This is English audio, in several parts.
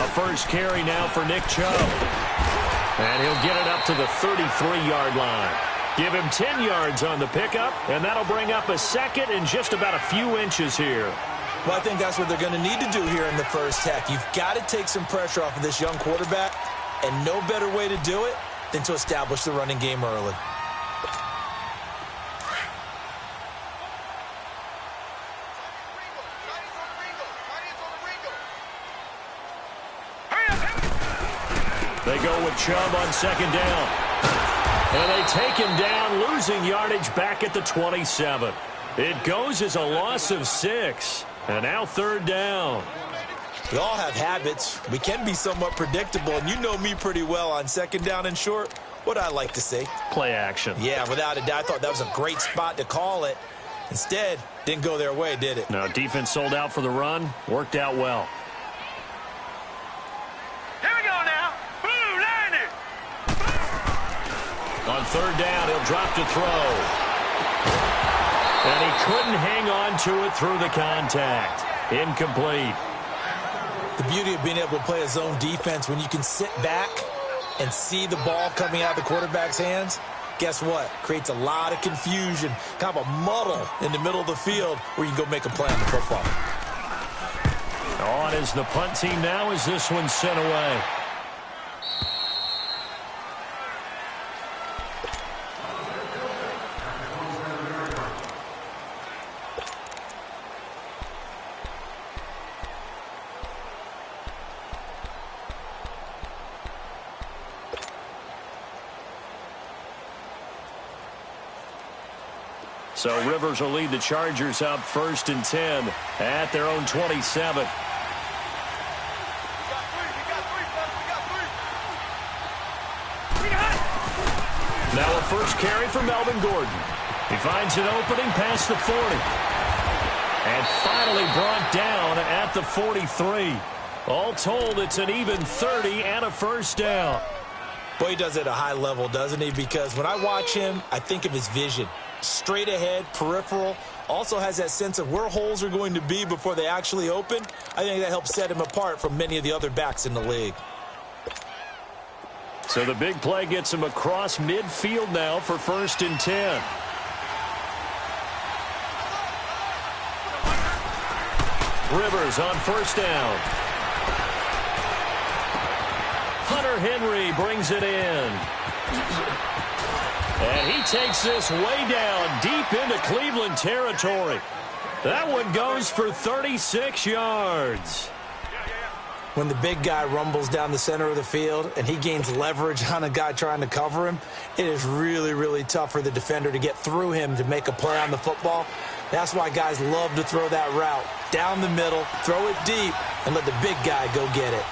first carry now for Nick Chubb. And he'll get it up to the 33-yard line. Give him 10 yards on the pickup, and that'll bring up a second and just about a few inches here. Well, I think that's what they're going to need to do here in the first half. You've got to take some pressure off of this young quarterback, and no better way to do it than to establish the running game early. They go with Chubb on second down. And they take him down, losing yardage back at the 27. It goes as a loss of 6. And now third down. We all have habits. We can be somewhat predictable, and you know me pretty well on second down and short. What I like to say? Play action. Yeah, without a doubt. I thought that was a great spot to call it. Instead, didn't go their way, did it? No, defense sold out for the run. Worked out well. Here we go now. Blue line it. On third down, he'll drop to throw. And he couldn't hang on to it through the contact. Incomplete. The beauty of being able to play a zone defense when you can sit back and see the ball coming out of the quarterback's hands, guess what? Creates a lot of confusion, kind of a muddle in the middle of the field where you can go make a play on the football. On is the punt team now as this one's sent away. So Rivers will lead the Chargers up 1st and 10 at their own 27. Now a first carry for Melvin Gordon. He finds an opening past the 40. And finally brought down at the 43. All told, it's an even 30 and a first down. Boy, he does it at a high level, doesn't he? Because when I watch him, I think of his vision. Straight ahead, peripheral, also has that sense of where holes are going to be before they actually open. I think that helps set him apart from many of the other backs in the league. So the big play gets him across midfield now for 1st and 10. Rivers on first down. Hunter Henry brings it in. And he takes this way down deep into Cleveland territory. That one goes for 36 yards. When the big guy rumbles down the center of the field and he gains leverage on a guy trying to cover him, it is really, really tough for the defender to get through him to make a play on the football. That's why guys love to throw that route. Down the middle, throw it deep, and let the big guy go get it.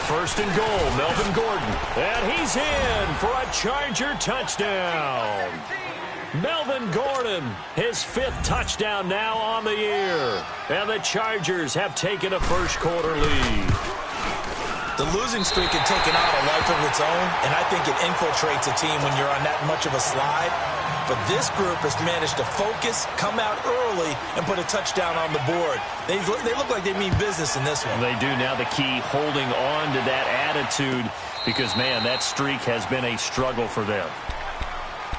1st and goal, Melvin Gordon. And he's in for a Charger touchdown. Melvin Gordon, his 5th touchdown now on the year. And the Chargers have taken a first-quarter lead. The losing streak had taken on a life of its own, and I think it infiltrates a team when you're on that much of a slide. But this group has managed to focus, come out early, and put a touchdown on the board. They look like they mean business in this one. They do. Now the key, holding on to that attitude, because, man, that streak has been a struggle for them.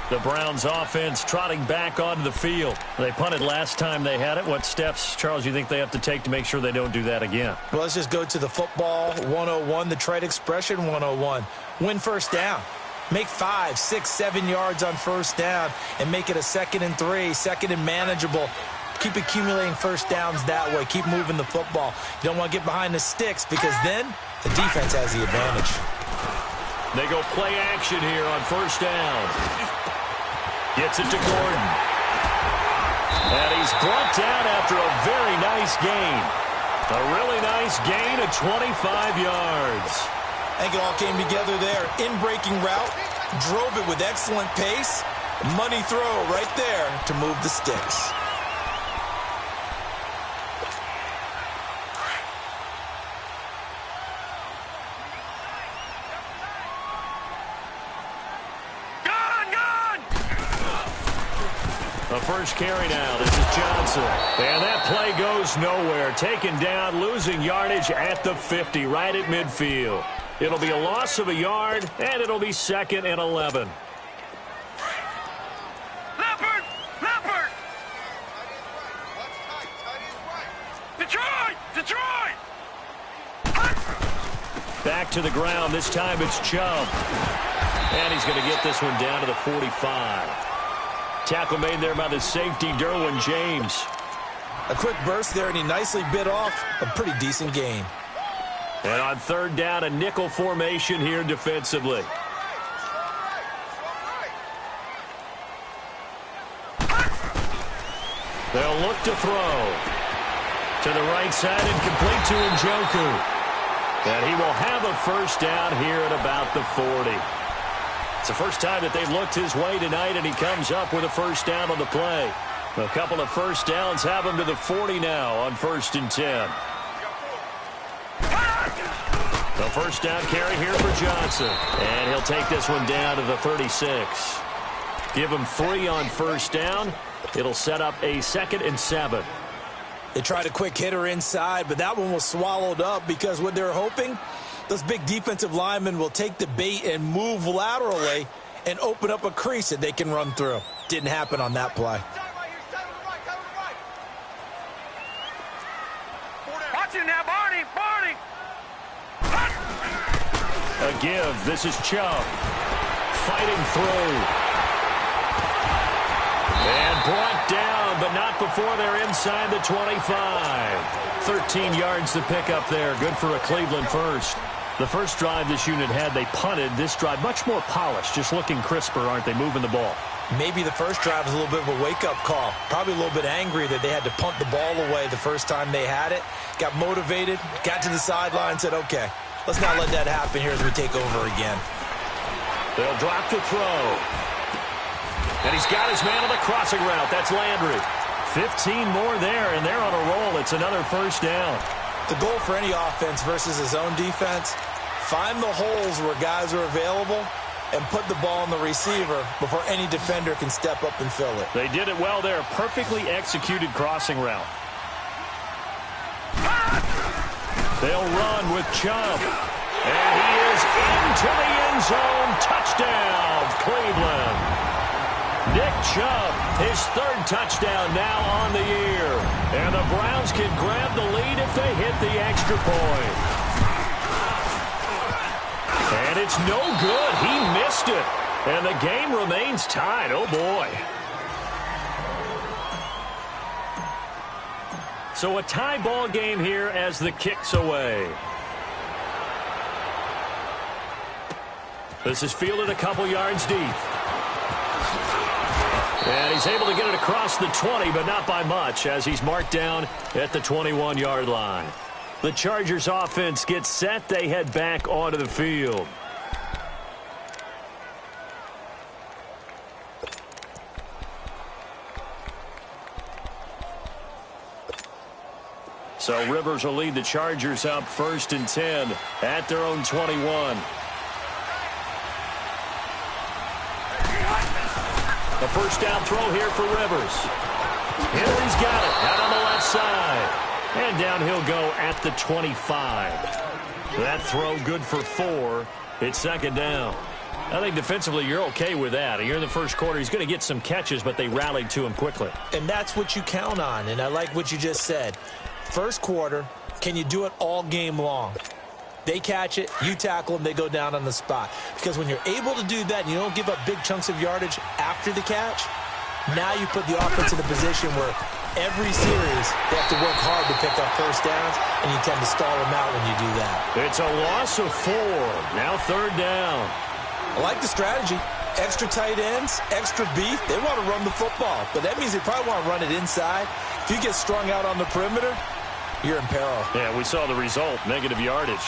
The Browns offense trotting back onto the field. They punted last time they had it. What steps, Charles, you think they have to take to make sure they don't do that again? Well, let's just go to the football 101, the trite expression 101. Win first down. Make 5, 6, 7 yards on first down and make it a 2nd and 3, 2nd and manageable. Keep accumulating first downs that way. Keep moving the football. You don't want to get behind the sticks because then the defense has the advantage. They go play action here on first down. Gets it to Gordon. And he's brought down after a very nice gain. A really nice gain of 25 yards. I think it all came together there. In-breaking route, drove it with excellent pace. Money throw right there to move the sticks. A first carry now. This is Johnson. And that play goes nowhere. Taken down, losing yardage at the 50, right at midfield. It'll be a loss of a yard, and it'll be 2nd and 11. Leopard! Leopard! Detroit! Detroit! Back to the ground. This time it's Chubb. And he's going to get this one down to the 45. Tackle made there by the safety, Derwin James. A quick burst there, and he nicely bit off a pretty decent gain. And on 3rd down, a nickel formation here defensively. They'll look to throw. To the right side and complete to Njoku. And he will have a first down here at about the 40. It's the first time that they've looked his way tonight, and he comes up with a first down on the play. A couple of first downs have him to the 40 now on 1st and 10. The first down carry here for Johnson. And he'll take this one down to the 36. Give him 3 on first down. It'll set up a 2nd and 7. They tried a quick hitter inside, but that one was swallowed up because what they're hoping, those big defensive linemen will take the bait and move laterally and open up a crease that they can run through. Didn't happen on that play. Watch it now, Barney! Barney! A give. This is Chubb. Fighting through. And brought down, but not before they're inside the 25. 13 yards to pick up there. Good for a Cleveland first. The first drive this unit had, they punted. This drive, much more polished, just looking crisper, aren't they, moving the ball? Maybe the first drive was a little bit of a wake-up call. Probably a little bit angry that they had to punt the ball away the first time they had it. Got motivated, got to the sideline, said, okay, let's not let that happen here as we take over again. They'll drop to throw. And he's got his man on the crossing route. That's Landry. 15 more there, and they're on a roll. It's another first down. The goal for any offense versus his own defense, find the holes where guys are available and put the ball on the receiver before any defender can step up and fill it. They did it well there. Perfectly executed crossing route. They'll run with Chubb. And he is into the end zone. Touchdown, Cleveland. Nick Chubb, his 3rd touchdown now on the year. And the Browns can grab the lead if they hit the extra point. And it's no good. He missed it. And the game remains tied. Oh, boy. So a tie ball game here as the kick's away. This is fielded a couple yards deep. And he's able to get it across the 20, but not by much, as he's marked down at the 21-yard line. The Chargers offense gets set. They head back onto the field. So Rivers will lead the Chargers up 1st and 10 at their own 21. A first down throw here for Rivers. Henry's got it out on the left side. And down he'll go at the 25. That throw good for 4. It's 2nd down. I think defensively you're okay with that. You're in the first quarter. He's going to get some catches, but they rallied to him quickly. And that's what you count on, and I like what you just said. First quarter, can you do it all game long? They catch it, you tackle them, they go down on the spot. Because when you're able to do that and you don't give up big chunks of yardage after the catch, now you put the offense in a position where every series they have to work hard to pick up first downs, and you tend to stall them out when you do that. It's a loss of 4. Now 3rd down. I like the strategy. Extra tight ends, extra beef. They want to run the football, but that means they probably want to run it inside. If you get strung out on the perimeter, you're in peril. Yeah, we saw the result, negative yardage.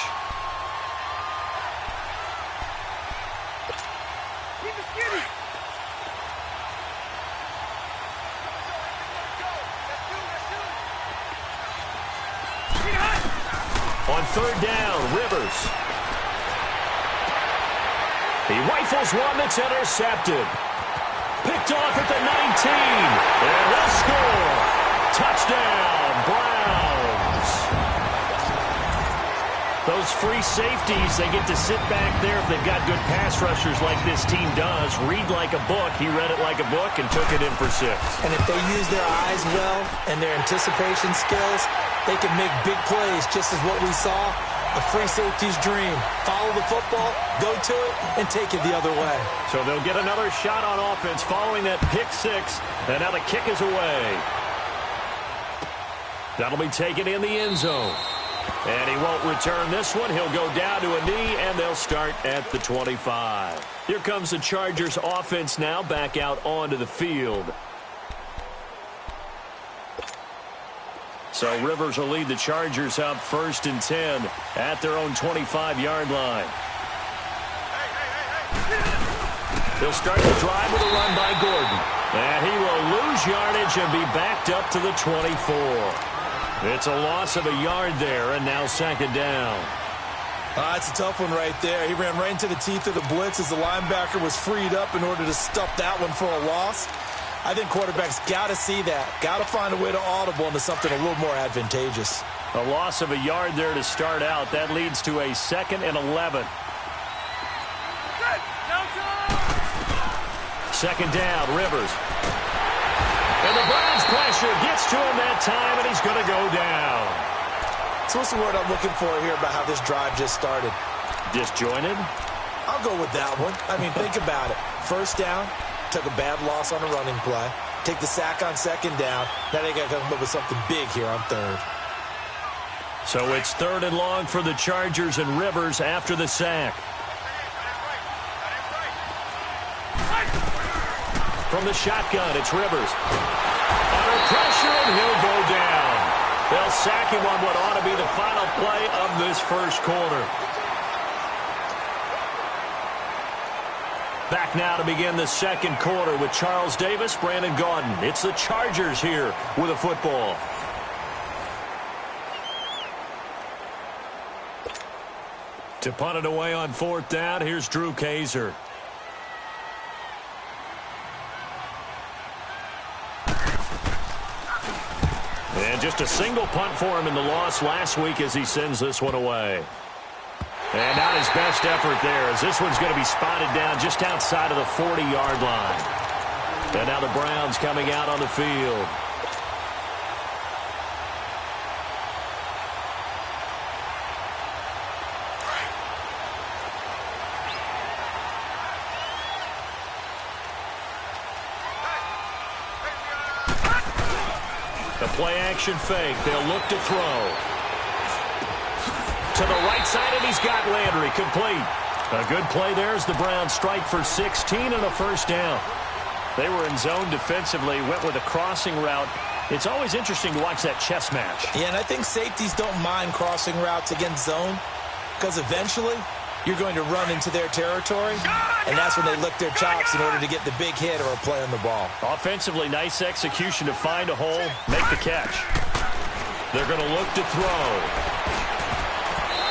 On 3rd down, Rivers. He rifles one that's intercepted. Picked picked off at the 19. And he'll score. Touchdown, Browns. Those free safeties, they get to sit back there if they've got good pass rushers like this team does. Read like a book. He read it like a book and took it in for 6. And if they use their eyes well and their anticipation skills, they can make big plays, just as what we saw. A free safety's dream. Follow the football, go to it, and take it the other way. So they'll get another shot on offense following that pick 6. And now the kick is away. That'll be taken in the end zone. And he won't return this one. He'll go down to a knee, and they'll start at the 25. Here comes the Chargers offense now back out onto the field. So Rivers will lead the Chargers up 1st and 10 at their own 25-yard line. He'll start the drive with a run by Gordon. And he will lose yardage and be backed up to the 24. It's a loss of a yard there, and now 2nd down. It's a tough one right there. He ran right into the teeth of the blitz as the linebacker was freed up in order to stuff that one for a loss. I think quarterbacks got to see that. Got to find a way to audible into something a little more advantageous. A loss of a yard there to start out. That leads to a 2nd and 11. 2nd down, Rivers. And the Browns pressure gets to him that time, and he's going to go down. So what's the word I'm looking for here about how this drive just started? Disjointed? I'll go with that one. I mean, think about it. 1st down, took a bad loss on a running play. Take the sack on 2nd down. Now they got to come up with something big here on 3rd. So it's 3rd and long for the Chargers and Rivers after the sack. From the shotgun, it's Rivers. Under pressure, and he'll go down. They'll sack him on what ought to be the final play of this 1st quarter. Back now to begin the 2nd quarter with Charles Davis, Brandon Gaudin. It's the Chargers here with a football. To punt it away on 4th down, here's Drew Kaiser. And just a single punt for him in the loss last week as he sends this one away. And not his best effort there, as this one's going to be spotted down just outside of the 40-yard line. And now the Browns coming out on the field. The play-action fake. They'll look to throw. To the right side, and he's got Landry complete. A good play there as the Browns strike for 16 and a 1st down. They were in zone defensively, went with a crossing route. It's always interesting to watch that chess match. Yeah, and I think safeties don't mind crossing routes against zone because eventually you're going to run into their territory, and that's when they lick their chops in order to get the big hit or a play on the ball. Offensively, nice execution to find a hole, make the catch. They're going to look to throw.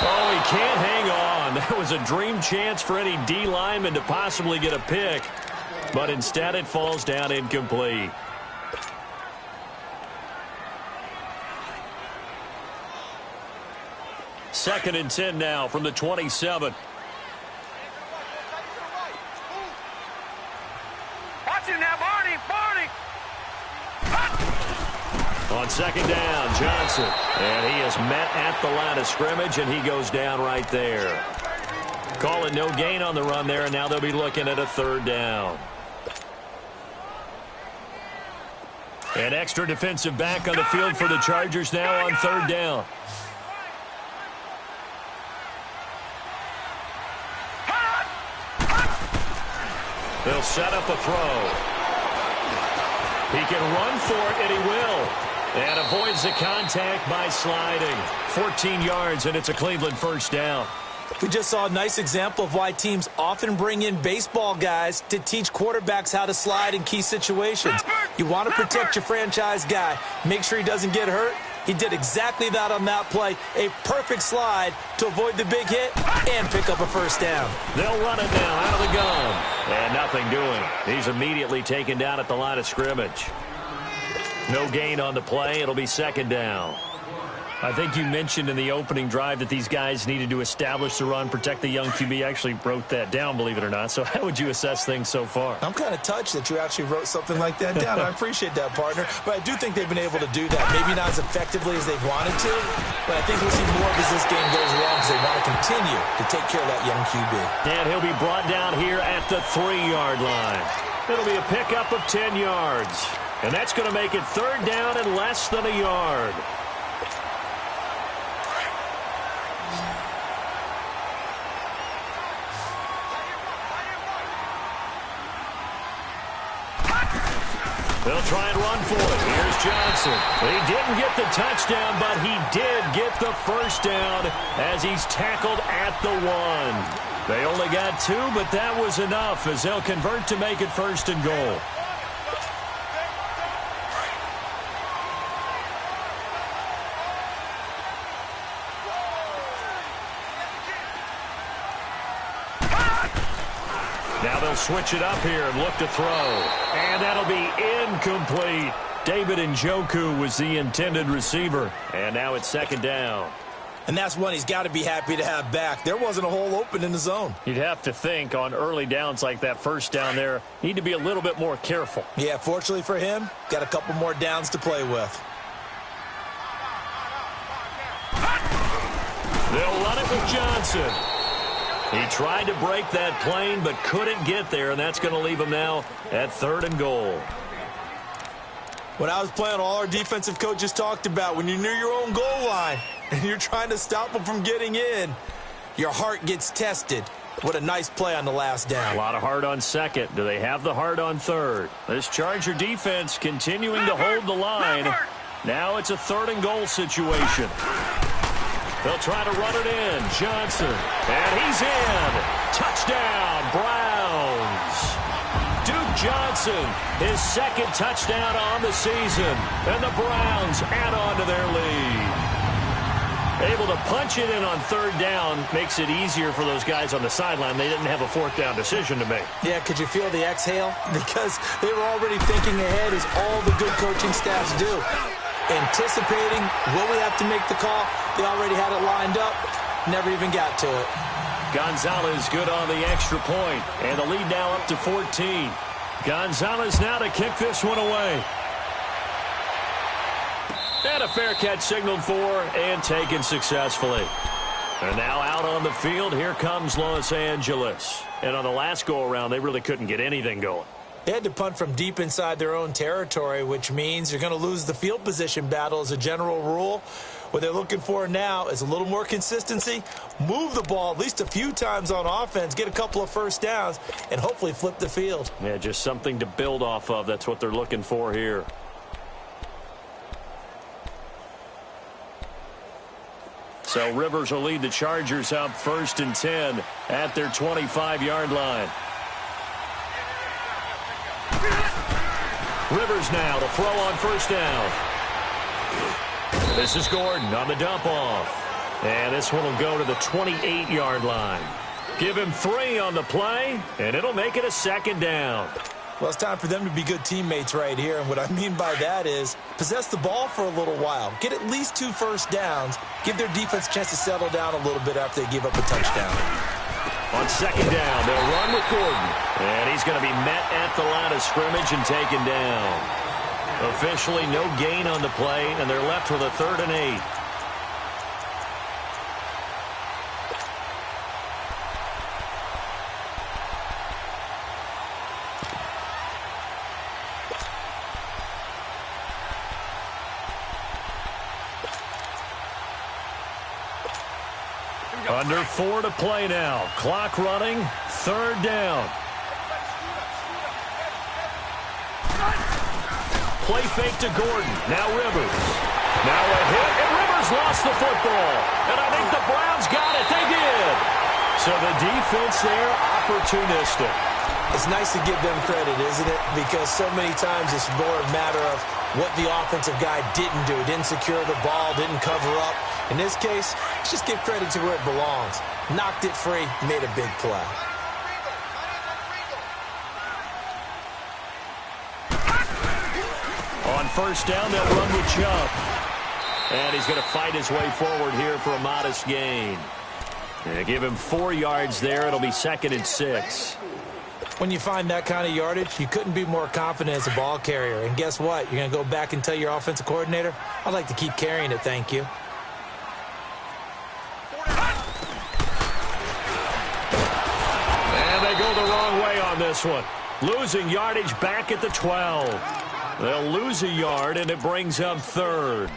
Oh, he can't hang on. That was a dream chance for any D lineman to possibly get a pick, but instead it falls down incomplete. Second and 10 now from the 27. Watch him now, Barney! Barney! On 2nd down, Johnson. And he is met at the line of scrimmage, and he goes down right there. Call it no gain on the run there, and now they'll be looking at a 3rd down. An extra defensive back on the field for the Chargers now on 3rd down. They'll set up a throw. He can run for it, and he will. And avoids the contact by sliding. 14 yards, and it's a Cleveland 1st down. We just saw a nice example of why teams often bring in baseball guys to teach quarterbacks how to slide in key situations. You want to protect your franchise guy. Make sure he doesn't get hurt. He did exactly that on that play. A perfect slide to avoid the big hit and pick up a first down. They'll run it now out of the gun. And nothing doing. He's immediately taken down at the line of scrimmage. No gain on the play. It'll be second down. I think you mentioned in the opening drive that these guys needed to establish the run, protect the young QB. I actually wrote that down, believe it or not. So how would you assess things so far? I'm kind of touched that you actually wrote something like that down. I appreciate that, partner. But I do think they've been able to do that. Maybe not as effectively as they've wanted to, but I think we'll see more as this game goes along because they want to continue to take care of that young QB. And he'll be brought down here at the 3-yard line. It'll be a pickup of 10 yards. And that's going to make it third down and less than a yard. They'll try and run for it. Here's Johnson. He didn't get the touchdown, but he did get the first down as he's tackled at the 1. They only got 2, but that was enough as they'll convert to make it first and goal. Now they'll switch it up here and look to throw. And that'll be incomplete. David Njoku was the intended receiver. And now it's second down. And that's one he's got to be happy to have back. There wasn't a hole open in the zone. You'd have to think on early downs like that first down there, need to be a little bit more careful. Yeah, fortunately for him, got a couple more downs to play with. They'll run it with Johnson. He tried to break that plane but couldn't get there, and that's going to leave him now at third and goal. When I was playing, all our defensive coaches talked about when you're near your own goal line and you're trying to stop them from getting in, your heart gets tested. What a nice play on the last down. A lot of heart on second. Do they have the heart on third? This Charger defense continuing to hold the line. Now it's a third and goal situation. They'll try to run it in. Johnson. And he's in. Touchdown, Browns. Duke Johnson, his second touchdown on the season. And the Browns add on to their lead. Able to punch it in on third down makes it easier for those guys on the sideline. They didn't have a fourth down decision to make. Yeah, could you feel the exhale? Because they were already thinking ahead, as all the good coaching staffs do. Anticipating, will we have to make the call? They already had it lined up. Never even got to it. Gonzalez good on the extra point. And the lead now up to 14. Gonzalez now to kick this one away. And a fair catch signaled for and taken successfully. And now out on the field, here comes Los Angeles. And on the last go-around, they really couldn't get anything going. They had to punt from deep inside their own territory, which means you're going to lose the field position battle as a general rule. What they're looking for now is a little more consistency, move the ball at least a few times on offense, get a couple of first downs, and hopefully flip the field. Yeah, just something to build off of. That's what they're looking for here. So Rivers will lead the Chargers up 1st and 10 at their 25-yard line. Rivers now to throw on first down. This is Gordon on the dump off. And this one will go to the 28-yard line. Give him 3 on the play, and it'll make it a second down. Well, it's time for them to be good teammates right here. And what I mean by that is possess the ball for a little while. Get at least 2 first downs. Give their defense a chance to settle down a little bit after they give up a touchdown. On second down, they'll run with Gordon. And he's going to be met at the line of scrimmage and taken down. Officially no gain on the play, and they're left with a 3rd and 8. Under 4 to play now. Clock running. 3rd down. Play fake to Gordon. Now Rivers. Now a hit, and Rivers lost the football. And I think the Browns got it. They did. So the defense there, opportunistic. It's nice to give them credit, isn't it? Because so many times it's more a matter of what the offensive guy didn't do. Didn't secure the ball, didn't cover up. In this case, let's just give credit to where it belongs. Knocked it free, made a big play. On first down, they'll run with Chubb. And he's going to fight his way forward here for a modest gain. And give him 4 yards there. It'll be 2nd and 6. When you find that kind of yardage, you couldn't be more confident as a ball carrier. And guess what? You're going to go back and tell your offensive coordinator, I'd like to keep carrying it, thank you. And they go the wrong way on this one. Losing yardage back at the 12. They'll lose a yard, and it brings up 3rd.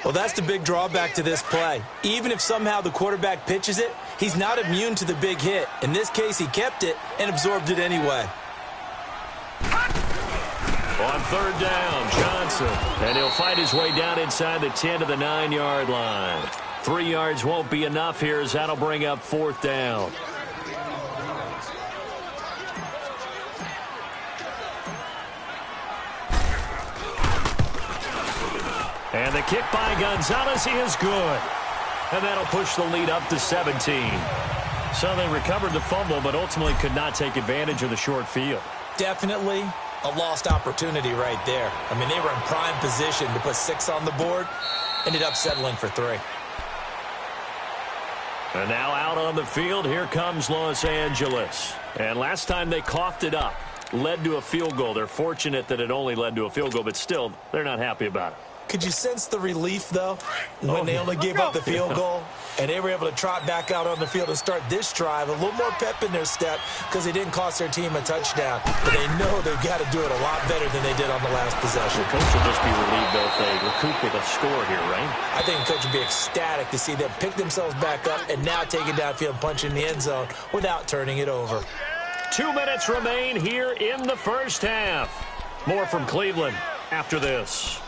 Well, that's the big drawback to this play. Even if somehow the quarterback pitches it, he's not immune to the big hit. In this case, he kept it and absorbed it anyway. On 3rd down, Johnson. And he'll fight his way down inside the 10 to the 9-yard line. 3 yards won't be enough here as that'll bring up 4th down. And the kick by Gonzalez is good. And that'll push the lead up to 17. So they recovered the fumble, but ultimately could not take advantage of the short field. Definitely a lost opportunity right there. I mean, they were in prime position to put 6 on the board. Ended up settling for 3. And now out on the field, here comes Los Angeles. And last time they coughed it up, led to a field goal. They're fortunate that it only led to a field goal, but still, they're not happy about it. Could you sense the relief, though, when they only gave up the field goal and they were able to trot back out on the field and start this drive? A little more pep in their step because they didn't cost their team a touchdown. But they know they've got to do it a lot better than they did on the last possession. The coach will just be relieved, though, if they recoup with a score here, right? I think the coach would be ecstatic to see them pick themselves back up and now take it downfield, punch in the end zone without turning it over. 2 minutes remain here in the first half. More from Cleveland after this.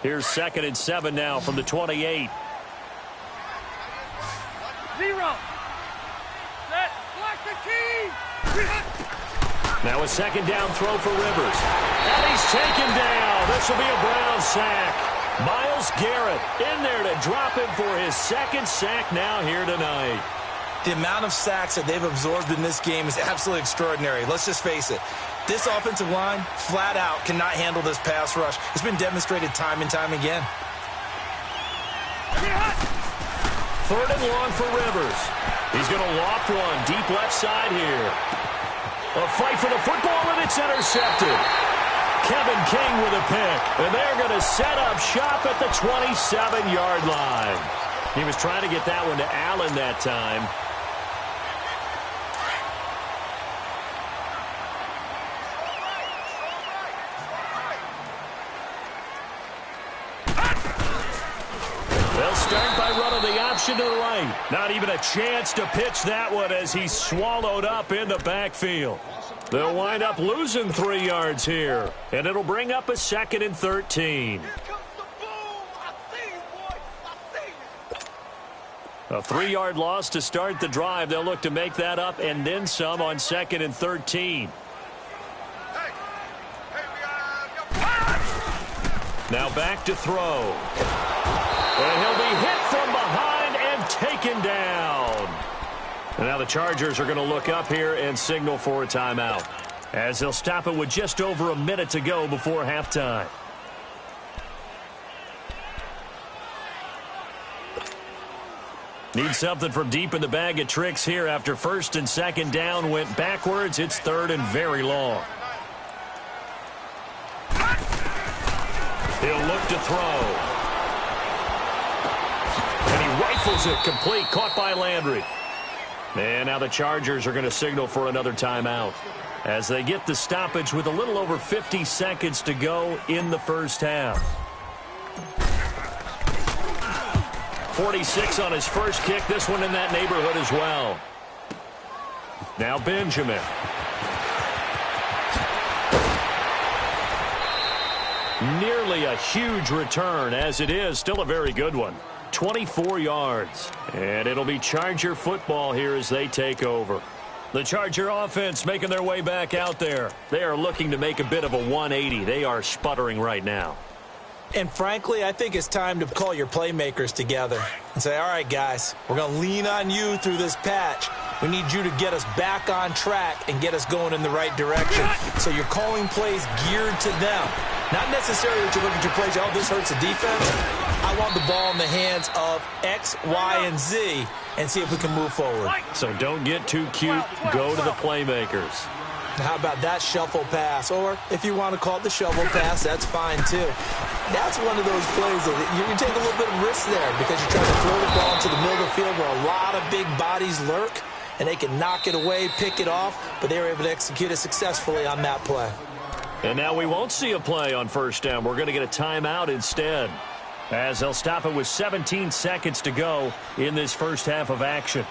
Here's 2nd and 7 now from the 28. 0. Set. Block the key. Now a 2nd down throw for Rivers. And he's taken down. This will be a Brown sack. Myles Garrett in there to drop him for his 2nd sack now here tonight. The amount of sacks that they've absorbed in this game is absolutely extraordinary. Let's just face it. This offensive line, flat out, cannot handle this pass rush. It's been demonstrated time and time again. 3rd and long for Rivers. He's going to loft one deep left side here. A fight for the football, and it's intercepted. Kevin King with a pick. And they're going to set up shop at the 27-yard line. He was trying to get that one to Allen that time. They'll start by running the option to the right. Not even a chance to pitch that one as he's swallowed up in the backfield. They'll wind up losing 3 yards here, and it'll bring up a 2nd and 13. A 3-yard loss to start the drive. They'll look to make that up and then some on 2nd and 13. Now back to throw. And he'll be hit from behind and taken down. And now the Chargers are going to look up here and signal for a timeout, as they'll stop it with just over a minute to go before halftime. Need something from deep in the bag of tricks here after 1st and 2nd down went backwards. It's 3rd and very long. He'll look to throw. And he rifles it complete, caught by Landry. And now the Chargers are going to signal for another timeout as they get the stoppage with a little over 50 seconds to go in the first half. 46 on his first kick. This one in that neighborhood as well. Now Benjamin. Nearly a huge return. As it is, still a very good one. 24 yards. And it'll be Charger football here as they take over. The Charger offense making their way back out there. They are looking to make a bit of a 180. They are sputtering right now. And frankly, I think it's time to call your playmakers together and say, all right, guys, we're going to lean on you through this patch. We need you to get us back on track and get us going in the right direction. So you're calling plays geared to them. Not necessarily that you look at your plays, oh, this hurts the defense. I want the ball in the hands of X, Y, and Z and see if we can move forward. So don't get too cute. Go to the playmakers. How about that shuffle pass? Or if you want to call it the shovel pass, that's fine too. That's one of those plays that you can take a little bit of risk there because you're trying to throw the ball into the middle of the field where a lot of big bodies lurk, and they can knock it away, pick it off, but they were able to execute it successfully on that play. And now we won't see a play on first down. We're going to get a timeout instead, as they'll stop it with 17 seconds to go in this first half of action.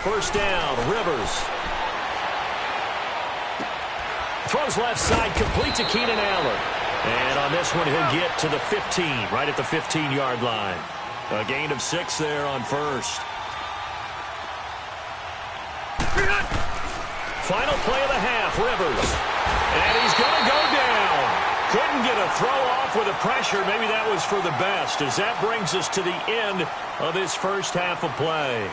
First down, Rivers. Throws left side, complete to Keenan Allen. And on this one, he'll get to the 15, right at the 15-yard line. A gain of 6 there on first. Final play of the half, Rivers. And he's going to go down. Couldn't get a throw off with the pressure. Maybe that was for the best, as that brings us to the end of this first half of play.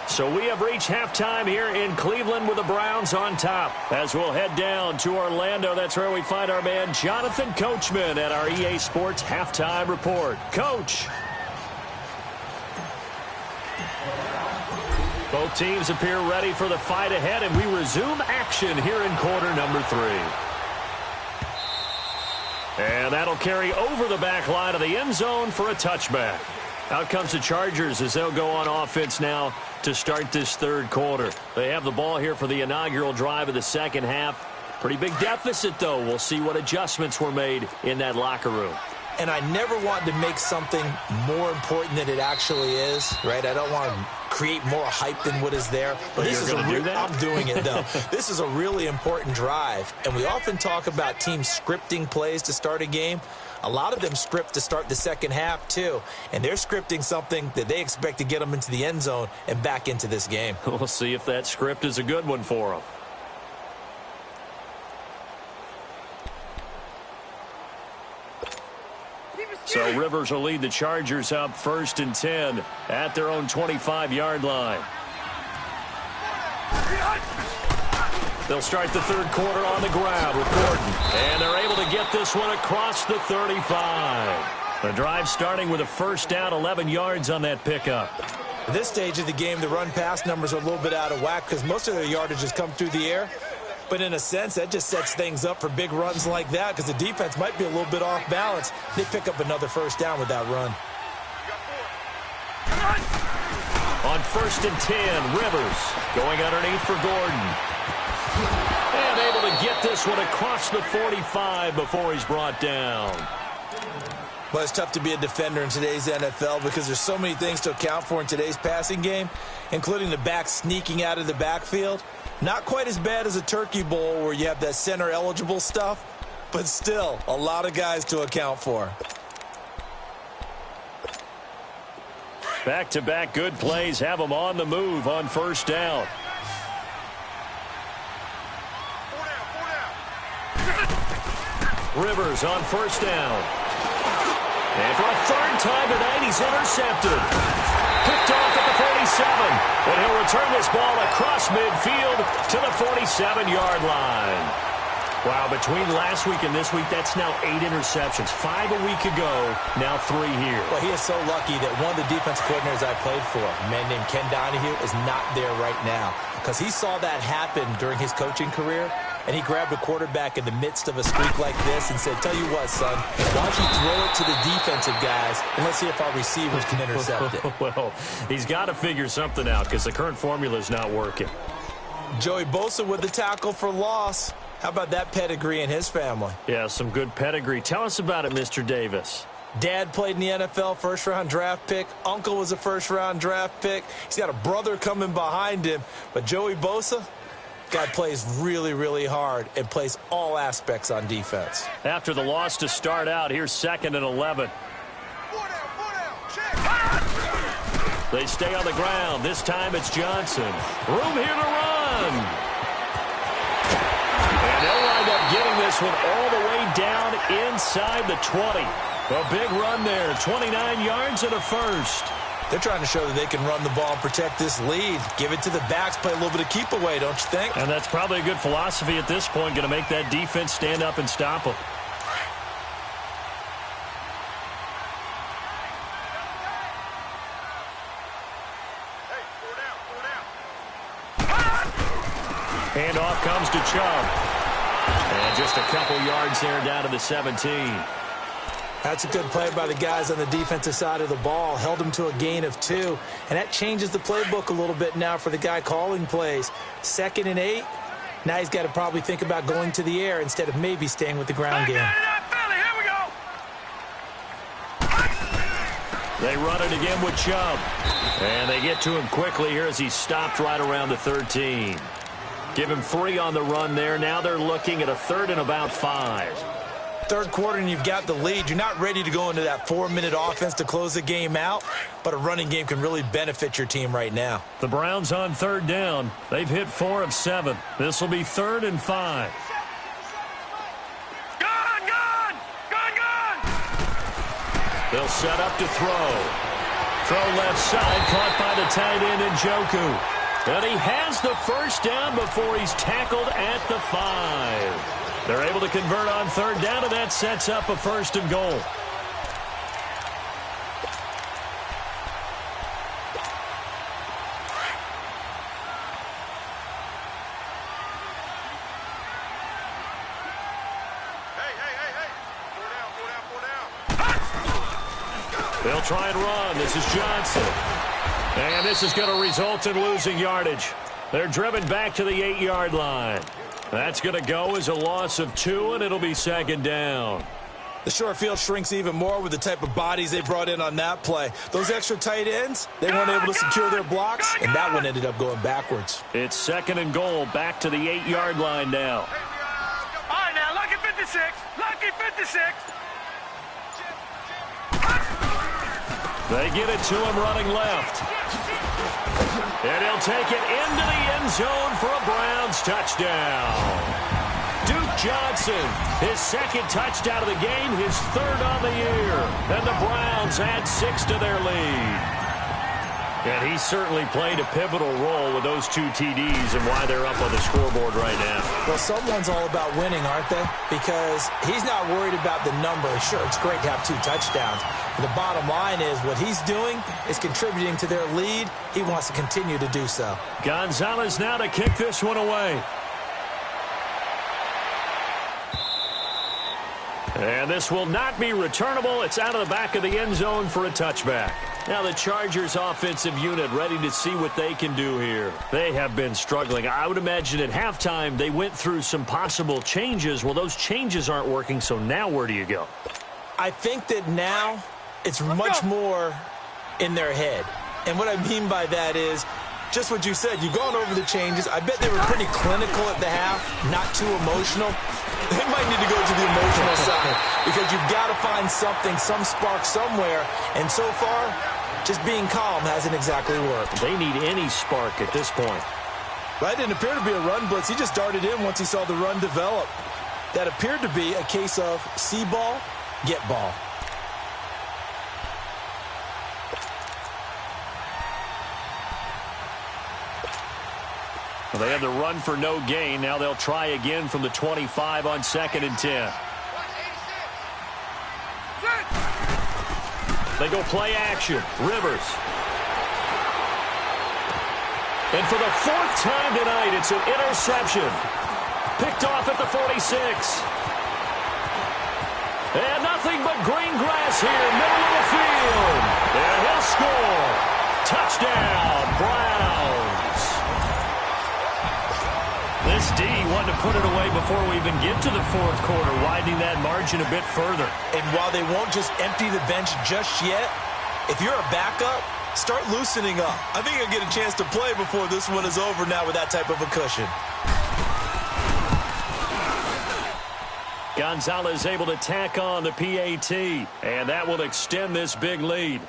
So we have reached halftime here in Cleveland with the Browns on top. As we'll head down to Orlando, that's where we find our man Jonathan Coachman at our EA Sports Halftime Report. Coach. Both teams appear ready for the fight ahead, and we resume action here in quarter number 3. And that'll carry over the back line of the end zone for a touchback. Out comes the Chargers as they'll go on offense now to start this third quarter. They have the ball here for the inaugural drive of the second half. Pretty big deficit, though. We'll see what adjustments were made in that locker room. And I never want to make something more important than it actually is, right? I don't want to create more hype than what is there. But this is I'm doing it, though. This is a really important drive. And we often talk about teams scripting plays to start a game. A lot of them script to start the second half, too. And they're scripting something that they expect to get them into the end zone and back into this game. We'll see if that script is a good one for them. So Rivers will lead the Chargers up 1st and 10 at their own 25-yard line. They'll start the third quarter on the ground with Gordon. And they're able to get this one across the 35. The drive starting with a first down, 11 yards on that pickup. At this stage of the game, the run-pass numbers are a little bit out of whack because most of their yardage has come through the air. But in a sense, that just sets things up for big runs like that because the defense might be a little bit off balance. They pick up another first down with that run. On 1st and 10, Rivers going underneath for Gordon. And able to get this one across the 45 before he's brought down. Well, it's tough to be a defender in today's NFL because there's so many things to account for in today's passing game, including the back sneaking out of the backfield. Not quite as bad as a turkey bowl where you have that center-eligible stuff, but still a lot of guys to account for. Back-to-back good plays have them on the move on first down. Rivers on first down. And for a third time tonight, he's intercepted. Picked off at the 47. And he'll return this ball across midfield to the 47-yard line. Wow, between last week and this week, that's now 8 interceptions. 5 a week ago, now 3 here. Well, he is so lucky that one of the defensive coordinators I played for, a man named Ken Donahue, is not there right now. Because he saw that happen during his coaching career, and he grabbed a quarterback in the midst of a streak like this and said, tell you what, son, why don't you throw it to the defensive guys, and let's see if our receivers can intercept it. Well, he's got to figure something out because the current formula is not working. Joey Bosa with the tackle for loss. How about that pedigree in his family? Yeah, some good pedigree. Tell us about it, Mr. Davis. Dad played in the NFL, first-round draft pick. Uncle was a first-round draft pick. He's got a brother coming behind him. But Joey Bosa, guy plays really, really hard and plays all aspects on defense. After the loss to start out, here's 2nd and 11. They stay on the ground. This time it's Johnson. Room here to run. And they'll wind up getting this one all the way down inside the 20. A big run there. 29 yards and a first. They're trying to show that they can run the ball and protect this lead. Give it to the backs, play a little bit of keep away, don't you think? And that's probably a good philosophy at this point. Going to make that defense stand up and stop them. Handoff comes to Chubb. And just a couple yards there down to the 17. That's a good play by the guys on the defensive side of the ball. Held them to a gain of 2. And that changes the playbook a little bit now for the guy calling plays. 2nd and 8. Now he's got to probably think about going to the air instead of maybe staying with the ground game. They run it again with Chubb. And they get to him quickly here as he's stopped right around the 13. Give him 3 on the run there. Now they're looking at a 3rd and about 5. Third quarter and you've got the lead. You're not ready to go into that 4-minute offense to close the game out, but a running game can really benefit your team right now. The Browns on 3rd down. They've hit 4 of 7. This will be 3rd and 5. Gone! They'll set up to throw. Throw left side, caught by the tight end Njoku. And he has the first down before he's tackled at the 5. They're able to convert on 3rd down, and that sets up a 1st and goal. They'll try and run. This is Johnson. And this is going to result in losing yardage. They're driven back to the 8-yard line. That's going to go as a loss of 2, and it'll be 2nd down. The short field shrinks even more with the type of bodies they brought in on that play. Those extra tight ends, they weren't able to secure their blocks, and that one ended up going backwards. It's 2nd and goal, back to the 8-yard line now. All right, now, lucky 56. Lucky 56. They get it to him running left. And he'll take it into the end zone for a Browns touchdown. Duke Johnson, his 2nd touchdown of the game, his 3rd on the year. And the Browns add 6 to their lead. And he certainly played a pivotal role with those 2 TDs and why they're up on the scoreboard right now. Well, someone's all about winning, aren't they? Because he's not worried about the number. Sure, it's great to have 2 touchdowns. But the bottom line is what he's doing is contributing to their lead. He wants to continue to do so. Gonzalez now to kick this one away. And this will not be returnable. It's out of the back of the end zone for a touchback. Now the Chargers offensive unit ready to see what they can do here. They have been struggling. I would imagine at halftime they went through some possible changes. Well, those changes aren't working, so now where do you go? I think that now it's much more in their head. And what I mean by that is just what you said. You've gone over the changes. I bet they were pretty clinical at the half, not too emotional. They might need to go to the emotional side because you've got to find something, some spark somewhere. And so far, just being calm hasn't exactly worked. They need any spark at this point. That didn't appear to be a run blitz. He just darted in once he saw the run develop. That appeared to be a case of see ball, get ball. Well, they had the run for no gain. Now they'll try again from the 25 on 2nd and 10. They go play action. Rivers. And for the 4th time tonight, it's an interception. Picked off at the 46. And nothing but green grass here, middle of the field. And he'll score. Touchdown, Browns. This D wanted to put it away before we even get to the fourth quarter, widening that margin a bit further. And while they won't just empty the bench just yet, if you're a backup, start loosening up. I think you'll get a chance to play before this one is over now with that type of a cushion. Gonzalez able to tack on the PAT, and that will extend this big lead.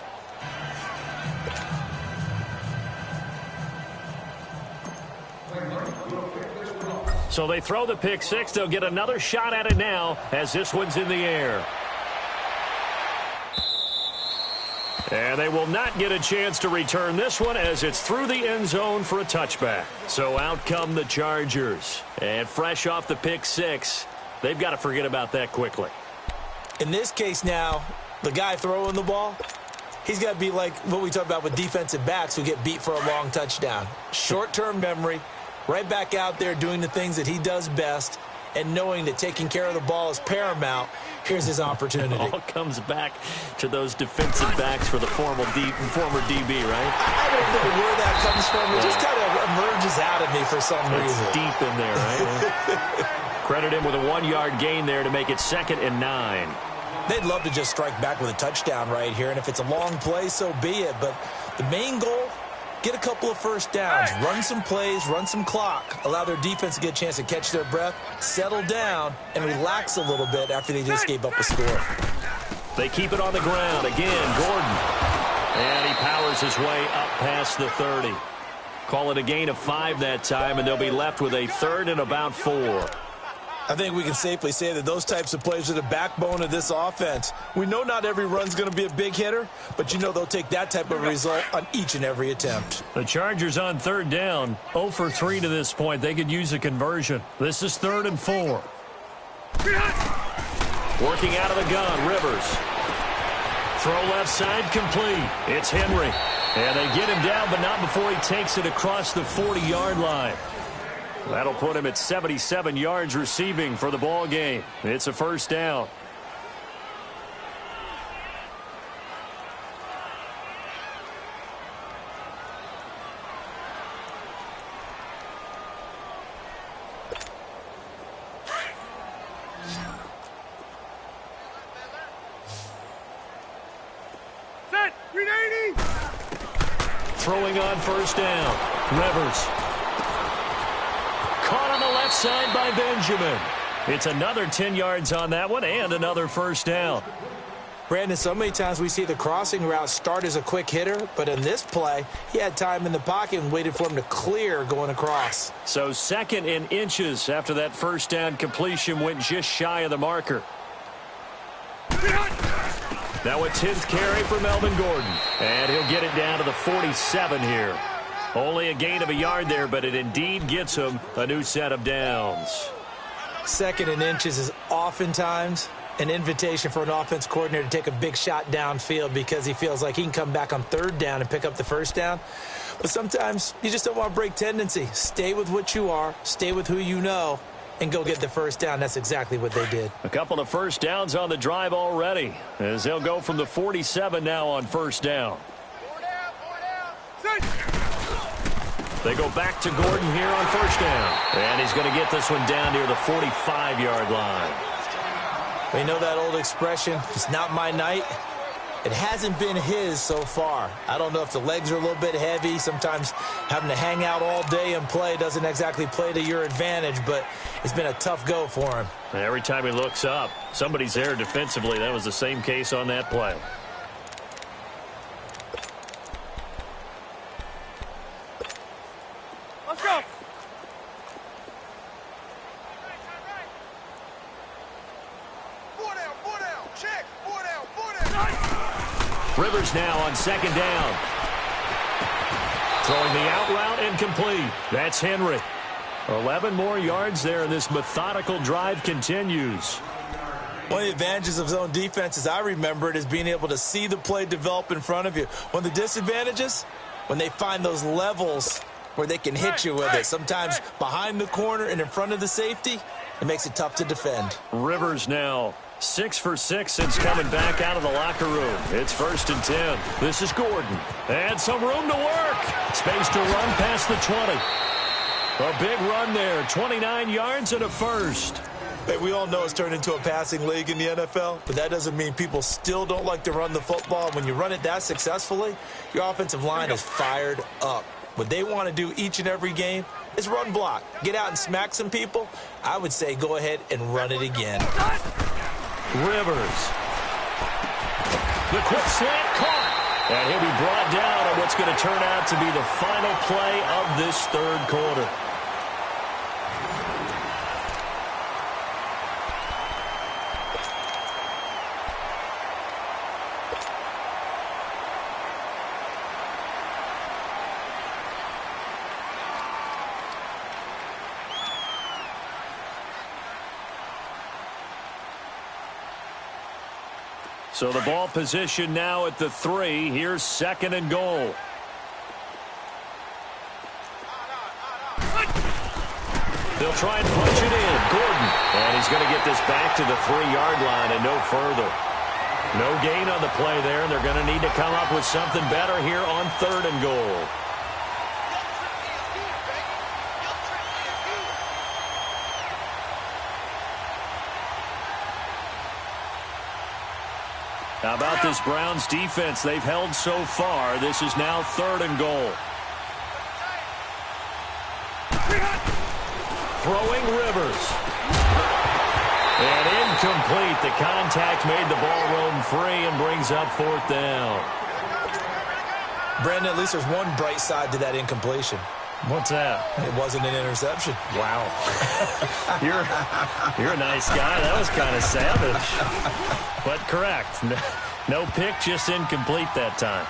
So they throw the pick six. They'll get another shot at it now as this one's in the air. And they will not get a chance to return this one as it's through the end zone for a touchback. So out come the Chargers. And fresh off the pick six, they've got to forget about that quickly. In this case now, the guy throwing the ball, he's got to be like what we talk about with defensive backs who get beat for a long touchdown. Short-term memory, right back out there doing the things that he does best, and knowing that taking care of the ball is paramount. Here's his opportunity. It all comes back to those defensive backs for the former DB, right? I don't know where that comes from. It just kind of emerges out of me for some reason. It's deep in there, right? Credit him with a 1-yard gain there to make it 2nd and 9. They'd love to just strike back with a touchdown right here, and if it's a long play, so be it. But the main goal, get a couple of first downs, run some plays, run some clock, allow their defense to get a chance to catch their breath, settle down, and relax a little bit after they just gave up a score. They keep it on the ground. Again, Gordon. And he powers his way up past the 30. Call it a gain of 5 that time, and they'll be left with a 3rd and about 4. I think we can safely say that those types of plays are the backbone of this offense. We know not every run's going to be a big hitter, but you know they'll take that type of result on each and every attempt. The Chargers on 3rd down, 0 for 3 to this point. They could use a conversion. This is 3rd and 4. Working out of the gun, Rivers. Throw left side, complete. It's Henry. And they get him down, but not before he takes it across the 40-yard line. That'll put him at 77 yards receiving for the ball game. It's a 1st down. Set, 380. Throwing on 1st down. Rivers. Caught on the left side by Benjamin. It's another 10 yards on that one and another 1st down. Brandon, so many times we see the crossing route start as a quick hitter, but in this play, he had time in the pocket and waited for him to clear going across. So 2nd and inches after that 1st down completion went just shy of the marker. Now a 10th carry for Melvin Gordon. And he'll get it down to the 47 here. Only a gain of a yard there, but it indeed gets him a new set of downs. 2nd and inches is oftentimes an invitation for an offense coordinator to take a big shot downfield because he feels like he can come back on 3rd down and pick up the 1st down. But sometimes you just don't want to break tendency. Stay with what you are, stay with who you know, and go get the 1st down. That's exactly what they did. A couple of 1st downs on the drive already, as they'll go from the 47 now on 1st down. They go back to Gordon here on 1st down. And he's going to get this one down near the 45-yard line. We know that old expression, it's not my night. It hasn't been his so far. I don't know if the legs are a little bit heavy. Sometimes having to hang out all day and play doesn't exactly play to your advantage, but it's been a tough go for him. And every time he looks up, somebody's there defensively. That was the same case on that play. Let's go. Rivers now on 2nd down. Throwing the out route incomplete. That's Henry. 11 more yards there, and this methodical drive continues. One of the advantages of zone defense, as I remember it, is being able to see the play develop in front of you. One of the disadvantages, when they find those levels where they can hit you with it. Sometimes behind the corner and in front of the safety, it makes it tough to defend. Rivers now 6 for 6 since coming back out of the locker room. It's 1st and 10. This is Gordon. And some room to work. Space to run past the 20. A big run there, 29 yards and a first. Hey, we all know it's turned into a passing league in the NFL, but that doesn't mean people still don't like to run the football. When you run it that successfully, your offensive line is fired up. What they want to do each and every game is run block. Get out and smack some people. I would say go ahead and run it again. Rivers. The quick slant caught. And he'll be brought down on what's going to turn out to be the final play of this third quarter. So the ball position now at the 3. Here's 2nd and goal. They'll try and punch it in. Gordon. And he's going to get this back to the 3-yard line and no further. No gain on the play there, and they're going to need to come up with something better here on 3rd and goal. How about this Browns defense? They've held so far. This is now 3rd and goal. Throwing Rivers. And incomplete. The contact made the ball roam free and brings up 4th down. Brandon, at least there's one bright side to that incompletion. What's that? It wasn't an interception. Wow. You're a nice guy. That was kind of savage. But correct. No pick, just incomplete that time.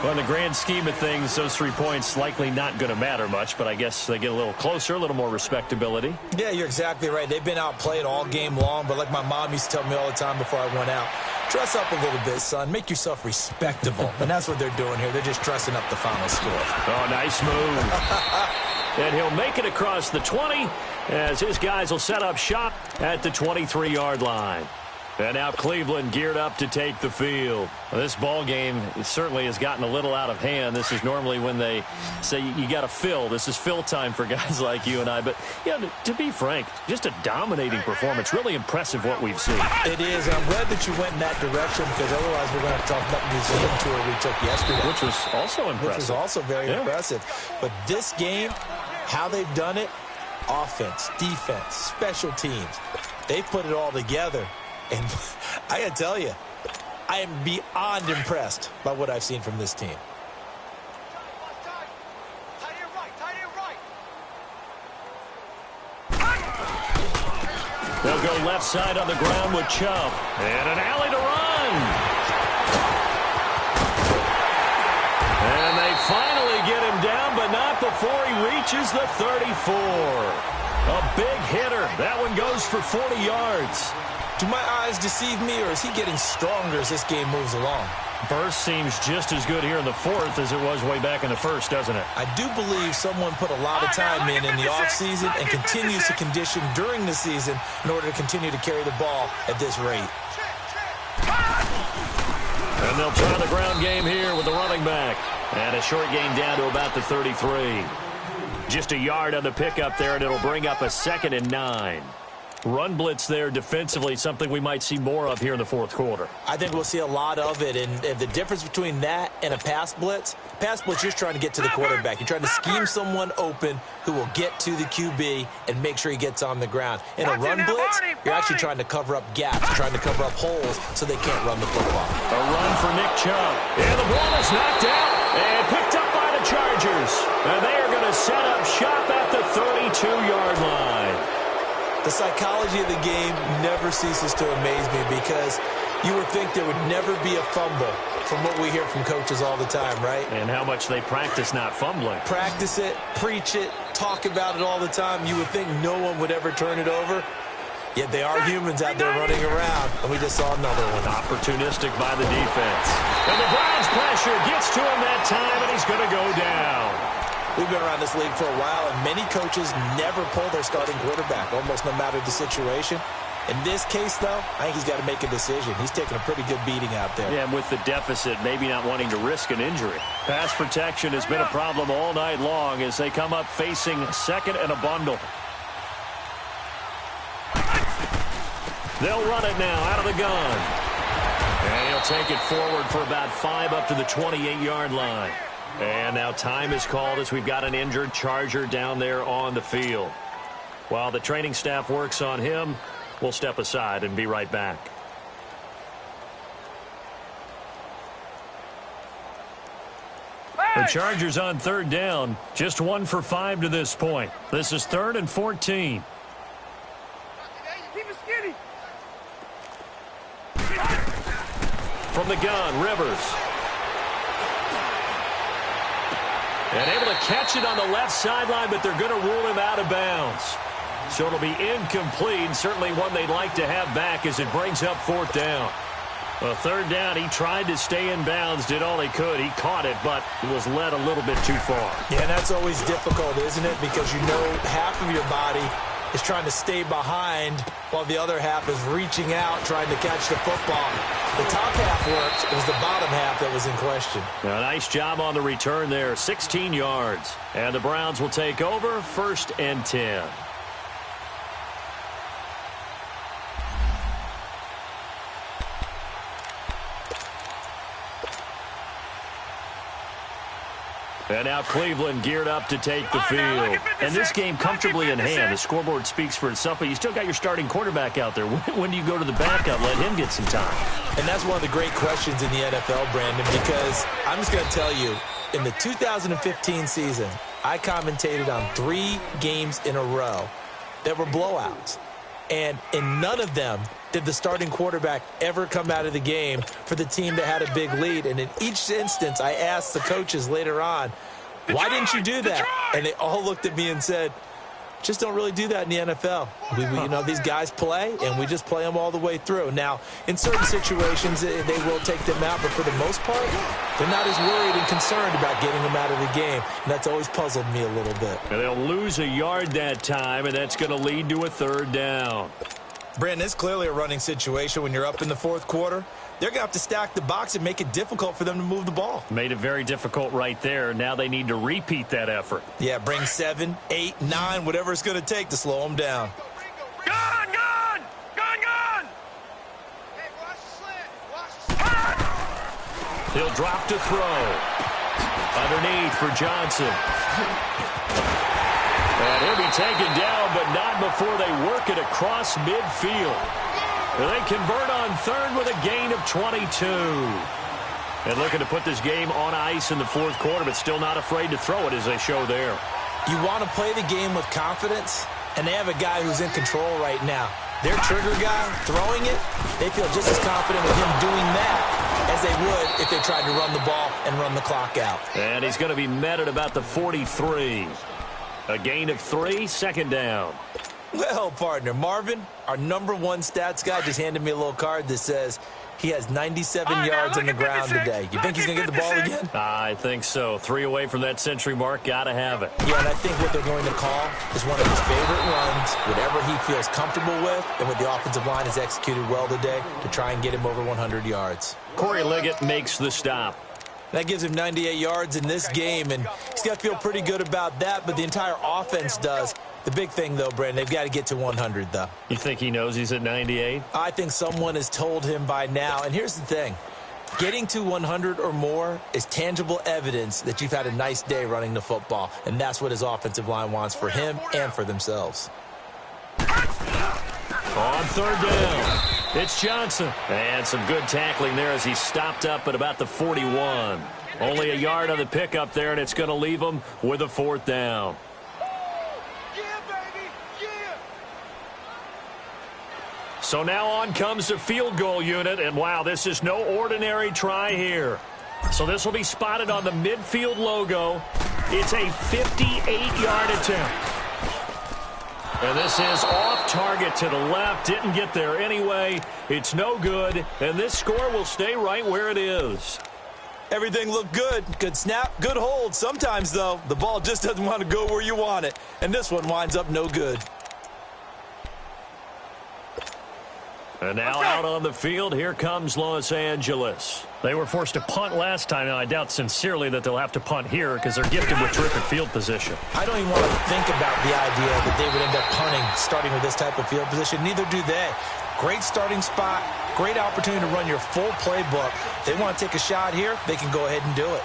Well, in the grand scheme of things, those 3 points likely not going to matter much, but I guess they get a little closer, a little more respectability. Yeah, you're exactly right. They've been outplayed all game long, but like my mom used to tell me all the time before I went out, dress up a little bit, son. Make yourself respectable. And that's what they're doing here. They're just dressing up the final score. Oh, nice move. And he'll make it across the 20 as his guys will set up shop at the 23-yard line. And now Cleveland geared up to take the field. Well, this ball game certainly has gotten a little out of hand. This is normally when they say you got to fill. This is fill time for guys like you and I. But, yeah, to be frank, just a dominating performance. Really impressive what we've seen. It is. I'm glad that you went in that direction because otherwise we're going to have to talk about the museum tour we took yesterday. Which was also impressive. Which was also very impressive. But this game, how they've done it, offense, defense, special teams, they put it all together. And I got to tell you, I am beyond impressed by what I've seen from this team. They'll go left side on the ground with Chubb. And an alley to run. And they finally get him down, but not before he reaches the 34. A big hitter. That one goes for 40 yards. Do my eyes deceive me, or is he getting stronger as this game moves along? Burst seems just as good here in the 4th as it was way back in the 1st, doesn't it? I do believe someone put a lot of time in the offseason and continues to condition during the season in order to continue to carry the ball at this rate. And they'll try the ground game here with the running back. And a short gain down to about the 33. Just a yard on the pickup there, and it'll bring up a 2nd and 9. Run blitz there defensively, something we might see more of here in the 4th quarter. I think we'll see a lot of it, and the difference between that and a pass blitz, you're just trying to get to the quarterback. You're trying to scheme someone open who will get to the QB and make sure he gets on the ground. In a run blitz, you're actually trying to cover up gaps, you're trying to cover up holes so they can't run the football. A run for Nick Chubb. And the ball is knocked out and picked up by the Chargers. And they are going to set up shop at the 32-yard line. The psychology of the game never ceases to amaze me because you would think there would never be a fumble from what we hear from coaches all the time, right? And how much they practice not fumbling. Practice it, preach it, talk about it all the time. You would think no one would ever turn it over. Yet they are humans out there running around, and we just saw another one. Opportunistic by the defense. And the Browns pressure gets to him that time, and he's going to go down. We've been around this league for a while, and many coaches never pull their starting quarterback, almost no matter the situation. In this case, though, I think he's got to make a decision. He's taking a pretty good beating out there. Yeah, and with the deficit, maybe not wanting to risk an injury. Pass protection has been a problem all night long as they come up facing second and a bundle. They'll run it now out of the gun. And he'll take it forward for about 5 up to the 28-yard line. And now time is called as we've got an injured Charger down there on the field. While the training staff works on him, we'll step aside and be right back. The Chargers on third down, just 1 for 5 to this point. This is 3rd and 14. Keep it skinny. From the gun, Rivers. And able to catch it on the left sideline, but they're going to rule him out of bounds. So it'll be incomplete, certainly one they'd like to have back as it brings up 4th down. Well, 3rd down, he tried to stay in bounds, did all he could. He caught it, but it was led a little bit too far. Yeah, and that's always difficult, isn't it? Because you know half of your body is trying to stay behind while the other half is reaching out, trying to catch the football. The top half worked. It was the bottom half that was in question. A nice job on the return there, 16 yards. And the Browns will take over, 1st and 10. And now Cleveland geared up to take the field. And this game comfortably in hand. The scoreboard speaks for itself, but you still got your starting quarterback out there. When do you go to the backup? Let him get some time. And that's one of the great questions in the NFL, Brandon, because I'm just going to tell you, in the 2015 season, I commentated on 3 games in a row that were blowouts. And in none of them did the starting quarterback ever come out of the game for the team that had a big lead. And in each instance, I asked the coaches later on, why didn't you do that? And they all looked at me and said, just don't really do that in the NFL. You know, these guys play, and we just play them all the way through. Now, in certain situations, they will take them out, but for the most part, they're not as worried and concerned about getting them out of the game, and that's always puzzled me a little bit. And they'll lose a yard that time, and that's going to lead to a 3rd down. Brandon, it's clearly a running situation when you're up in the 4th quarter. They're going to have to stack the box and make it difficult for them to move the ball. Made it very difficult right there. Now they need to repeat that effort. Yeah, bring 7, 8, 9, whatever it's going to take to slow them down. Gun! Gun! Gun! Gun! Hey, watch the slant. Watch the slant. He'll drop to throw. Underneath for Johnson. And he'll be taken down, but not before they work it across midfield. They convert on 3rd with a gain of 22. And looking to put this game on ice in the 4th quarter, but still not afraid to throw it as they show there. You want to play the game with confidence, and they have a guy who's in control right now. Their trigger guy throwing it, they feel just as confident with him doing that as they would if they tried to run the ball and run the clock out. And he's going to be met at about the 43. A gain of 3, 2nd down. Well, partner, Marvin, our #1 stats guy, just handed me a little card that says he has 97 yards on the ground today. You think he's going to get the ball again? I think so. 3 away from that century mark. Got to have it. Yeah, and I think what they're going to call is one of his favorite runs, whatever he feels comfortable with, and what the offensive line has executed well today to try and get him over 100 yards. Corey Liggett makes the stop. That gives him 98 yards in this game, and he's got to feel pretty good about that, but the entire offense does. The big thing, though, Brandon, they've got to get to 100, though. You think he knows he's at 98? I think someone has told him by now. And here's the thing. Getting to 100 or more is tangible evidence that you've had a nice day running the football. And that's what his offensive line wants for him and for themselves. On 3rd down, it's Johnson. And some good tackling there as he stopped up at about the 41. Only a yard on the pickup there, and it's going to leave him with a 4th down. So now on comes the field goal unit, and wow, this is no ordinary try here. So this will be spotted on the midfield logo. It's a 58-yard attempt. And this is off target to the left. Didn't get there anyway. It's no good, and this score will stay right where it is. Everything looked good. Good snap, good hold. Sometimes, though, the ball just doesn't want to go where you want it, and this one winds up no good. And now out on the field, here comes Los Angeles. They were forced to punt last time. Now, I doubt sincerely that they'll have to punt here because they're gifted with terrific field position. I don't even want to think about the idea that they would end up punting starting with this type of field position. Neither do they. Great starting spot, great opportunity to run your full playbook. If they want to take a shot here, they can go ahead and do it.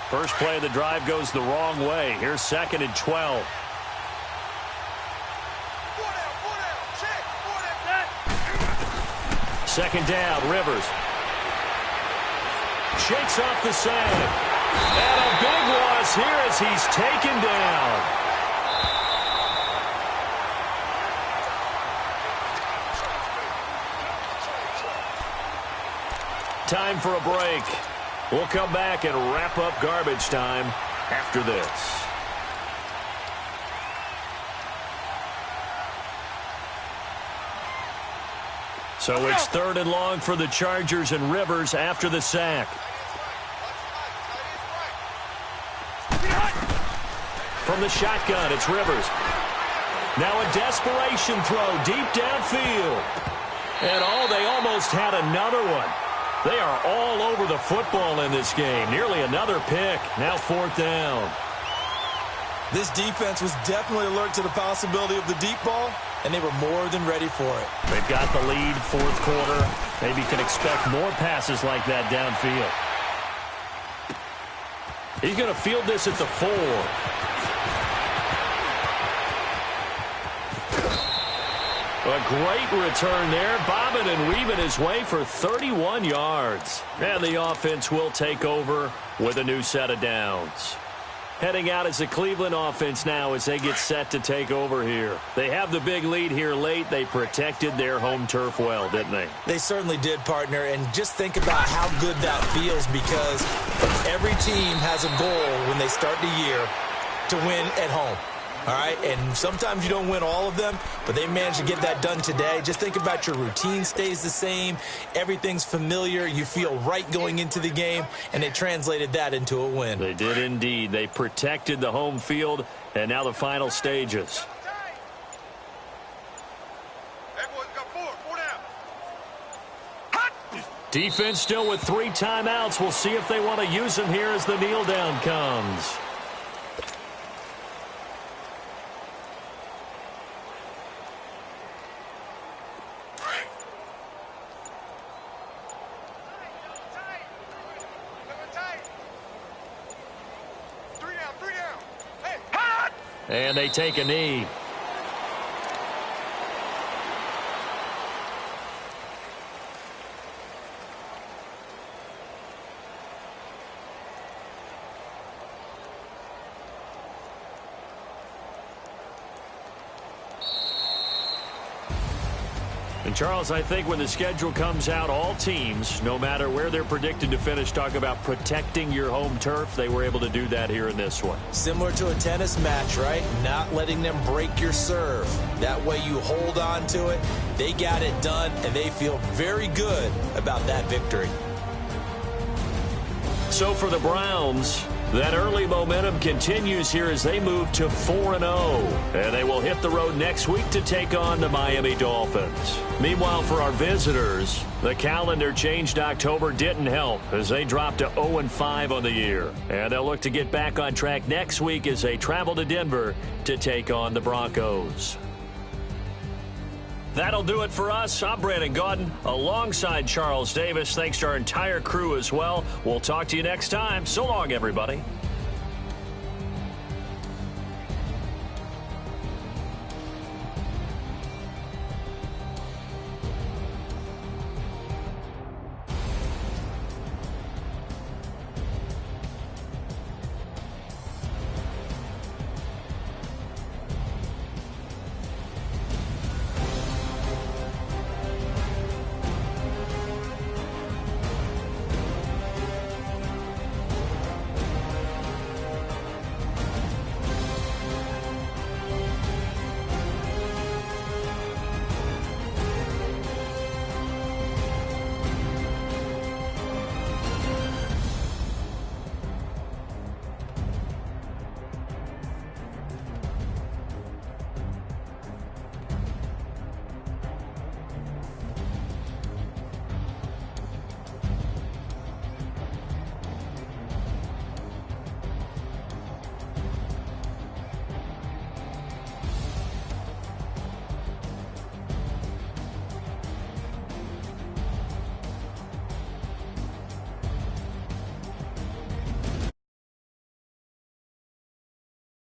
First play of the drive goes the wrong way. Here's 2nd and 12. Second down, Rivers. Shakes off the sand. And a big loss here as he's taken down. Time for a break. We'll come back and wrap up garbage time after this. So it's 3rd and long for the Chargers, and Rivers after the sack. From the shotgun, it's Rivers. Now a desperation throw deep downfield. And they almost had another one. They are all over the football in this game. Nearly another pick. Now 4th down. This defense was definitely alert to the possibility of the deep ball, and they were more than ready for it. They've got the lead, 4th quarter. Maybe can expect more passes like that downfield. He's going to field this at the 4. A great return there, bobbing and weaving his way for 31 yards. And the offense will take over with a new set of downs. Heading out is the Cleveland offense now as they get set to take over here. They have the big lead here late. They protected their home turf well, didn't they? They certainly did, partner. And just think about how good that feels, because every team has a goal when they start the year to win at home. All right, and sometimes you don't win all of them, but they managed to get that done today. Just think about your routine stays the same. Everything's familiar. You feel right going into the game, and they translated that into a win. They did indeed. They protected the home field, and now the final stages. Defense still with 3 timeouts. We'll see if they want to use them here as the kneel down comes. And they take a knee. And Charles, I think when the schedule comes out, all teams, no matter where they're predicted to finish, talk about protecting your home turf. They were able to do that here in this one. Similar to a tennis match, right? Not letting them break your serve. That way you hold on to it. They got it done, and they feel very good about that victory. So for the Browns, that early momentum continues here as they move to 4-0. And they will hit the road next week to take on the Miami Dolphins. Meanwhile, for our visitors, the calendar changed October didn't help as they dropped to 0-5 on the year. And they'll look to get back on track next week as they travel to Denver to take on the Broncos. That'll do it for us. I'm Brandon Gaudin alongside Charles Davis. Thanks to our entire crew as well. We'll talk to you next time. So long, everybody.